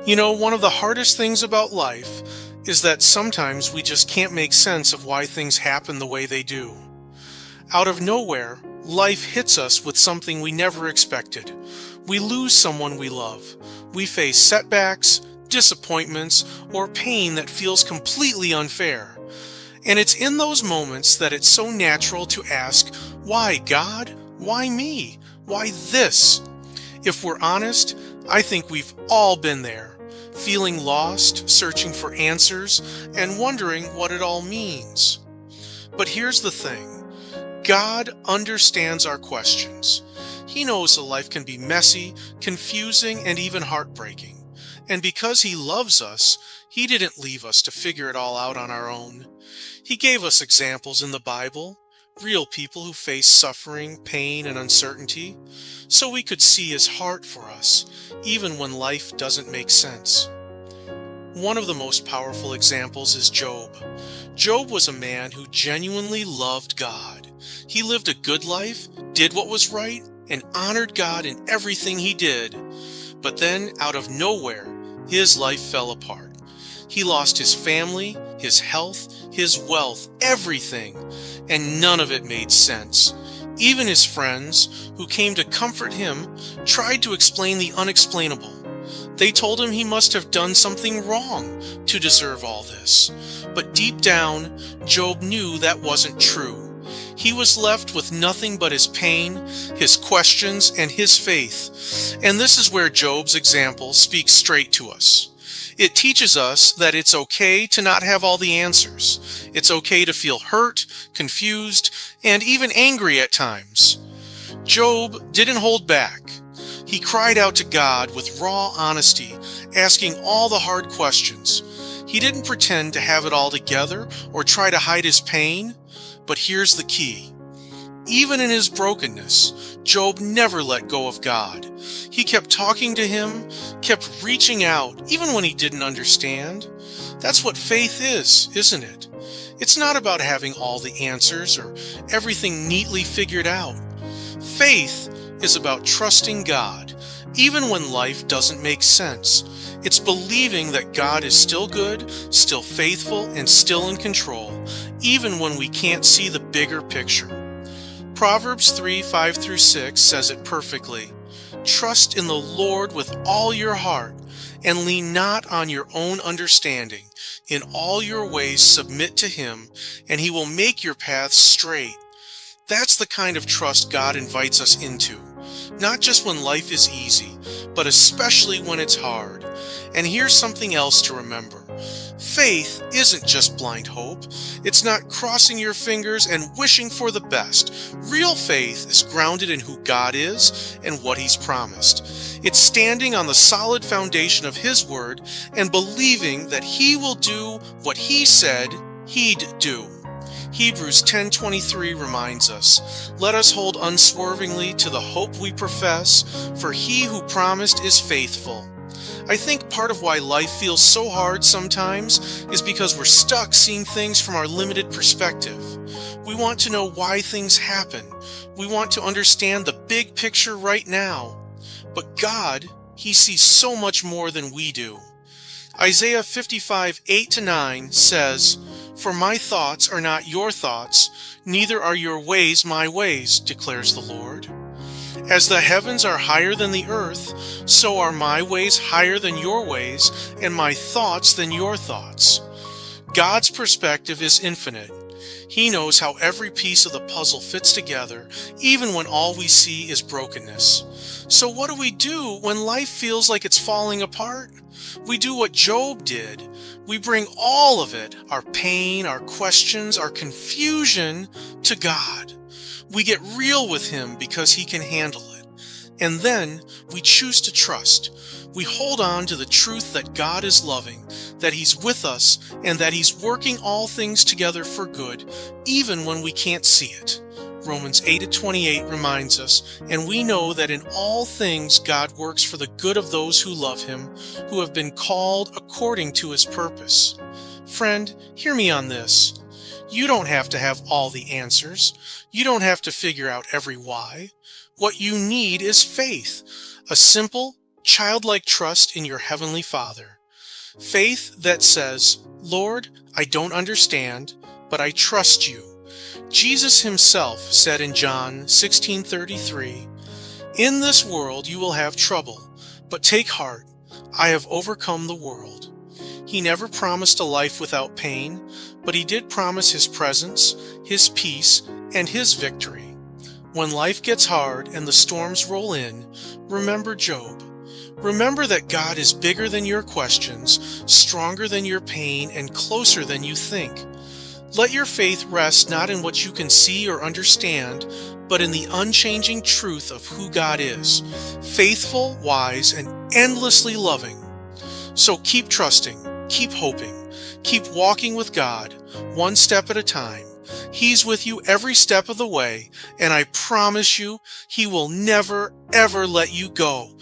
One of the hardest things about life is that sometimes we just can't make sense of why things happen the way they do. Out of nowhere, life hits us with something we never expected. We lose someone we love. We face setbacks, disappointments, or pain that feels completely unfair. And it's in those moments that it's so natural to ask, why God? Why me? Why this? If we're honest, I think we've all been there, feeling lost, searching for answers, and wondering what it all means. But here's the thing. God understands our questions. He knows that life can be messy, confusing, and even heartbreaking. And because He loves us, He didn't leave us to figure it all out on our own. He gave us examples in the Bible, real people who face suffering, pain, and uncertainty, so we could see His heart for us, even when life doesn't make sense. One of the most powerful examples is Job. Job was a man who genuinely loved God. He lived a good life, did what was right, and honored God in everything he did. But then, out of nowhere, his life fell apart. He lost his family, his health, his wealth, everything, and none of it made sense. Even his friends, who came to comfort him, tried to explain the unexplainable. They told him he must have done something wrong to deserve all this. But deep down, Job knew that wasn't true. He was left with nothing but his pain, his questions, and his faith. And this is where Job's example speaks straight to us. It teaches us that it's okay to not have all the answers. It's okay to feel hurt, confused, and even angry at times. Job didn't hold back. He cried out to God with raw honesty, asking all the hard questions. He didn't pretend to have it all together or try to hide his pain. But here's the key. Even in his brokenness, Job never let go of God. He kept talking to Him, kept reaching out, even when he didn't understand. That's what faith is, isn't it? It's not about having all the answers or everything neatly figured out. Faith is about trusting God, even when life doesn't make sense. It's believing that God is still good, still faithful, and still in control, even when we can't see the bigger picture. Proverbs 3:5-6 says it perfectly. Trust in the Lord with all your heart, and lean not on your own understanding. In all your ways submit to Him, and He will make your paths straight. That's the kind of trust God invites us into, not just when life is easy, but especially when it's hard. And here's something else to remember. Faith isn't just blind hope. It's not crossing your fingers and wishing for the best. Real faith is grounded in who God is and what He's promised. It's standing on the solid foundation of His Word and believing that He will do what He said He'd do. Hebrews 10:23 reminds us, "Let us hold unswervingly to the hope we profess, for He who promised is faithful." I think part of why life feels so hard sometimes is because we're stuck seeing things from our limited perspective. We want to know why things happen. We want to understand the big picture right now. But God, He sees so much more than we do. Isaiah 55:8-9 says, "For my thoughts are not your thoughts, neither are your ways my ways, declares the Lord. As the heavens are higher than the earth, so are my ways higher than your ways, and my thoughts than your thoughts." God's perspective is infinite. He knows how every piece of the puzzle fits together, even when all we see is brokenness. So what do we do when life feels like it's falling apart? We do what Job did. We bring all of it, our pain, our questions, our confusion, to God. We get real with Him because He can handle it. And then we choose to trust. We hold on to the truth that God is loving, that He's with us, and that He's working all things together for good, even when we can't see it. Romans 8:28 reminds us, "And we know that in all things God works for the good of those who love Him, who have been called according to His purpose." Friend, hear me on this. You don't have to have all the answers. You don't have to figure out every why. What you need is faith, a simple, childlike trust in your Heavenly Father. Faith that says, Lord, I don't understand, but I trust you. Jesus himself said in John 16:33, In this world you will have trouble, but take heart, I have overcome the world. He never promised a life without pain, but he did promise his presence, his peace, and his victory. When life gets hard and the storms roll in, remember Job. Remember that God is bigger than your questions, stronger than your pain, and closer than you think. Let your faith rest not in what you can see or understand, but in the unchanging truth of who God is, faithful, wise, and endlessly loving. So keep trusting, keep hoping, keep walking with God, one step at a time. He's with you every step of the way, and I promise you, He will never, ever let you go.